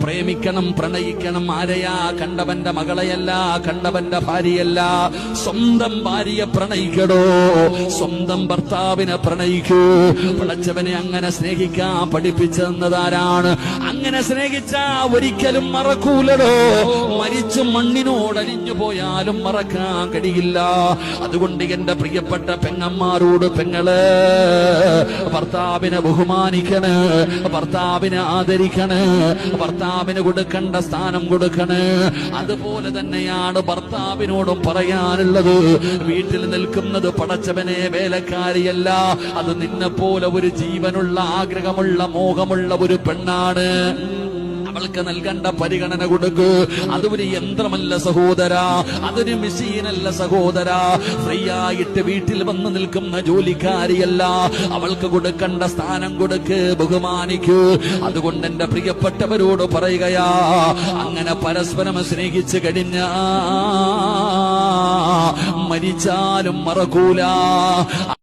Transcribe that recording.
പ്രേമിക്കണം, പ്രണയിക്കണം. ആരെയാ? കണ്ടവന്റെ മകളെയല്ല, കണ്ടവന്റെ ഭാര്യയല്ല. സ്വന്തം ഭാര്യയെ പ്രണയിക്കടോ, സ്വന്തം ഭർത്താവിനെ പ്രണയിക്കൂ. പടച്ചവനെ അങ്ങനെ സ്നേഹിക്കാൻ പഠിപ്പിച്ചെന്നതാരാണ്? അങ്ങനെ സ്നേഹിച്ചാ ഒരിക്കലും മറക്കൂലടോ. മരിച്ചു മണ്ണിനോടലിഞ്ഞു പോയാലും മറക്കാൻ കഴിയില്ല. അതുകൊണ്ട് എന്റെ പ്രിയപ്പെട്ട പെങ്ങന്മാരോട്, പെങ്ങള് ഭർത്താവിനെ ബഹുമാനിക്കണ്, ഭർത്താവിനെ ആദരിക്കണ്, ഭർത്താവിന് കൊടുക്കേണ്ട സ്ഥാനം കൊടുക്കണ്. അതുപോലെ തന്നെയാണ് ഭർത്താവിനോടും പറയാനുള്ളത്. വീട്ടിൽ നിൽക്കുന്നത് പടച്ചവനെ വേലക്കാരിയല്ല, അത് നിന്നെ പോലെ ഒരു ജീവനുള്ള, ആഗ്രഹമുള്ള, മോഹമുള്ള ഒരു പെണ്ണാണ്. അവൾക്ക് നൽകേണ്ട പരിഗണന കൊടുക്കൂ. അതൊരു യന്ത്രമല്ല സഹോദര, അതൊരു മെഷീനല്ല സഹോദര. ഫ്രീ ആയിട്ട് വീട്ടിൽ വന്ന് നിൽക്കുന്ന ജോലിക്കാരിയല്ല. അവൾക്ക് കൊടുക്കേണ്ട സ്ഥാനം കൊടുക്ക്, ബഹുമാനിക്കൂ. അതുകൊണ്ട് എന്റെ പ്രിയപ്പെട്ടവരോട് പറയുകയാ, അങ്ങനെ പരസ്പരം സ്നേഹിച്ചു കഴിഞ്ഞ മരിച്ചാലും മറക്കൂല.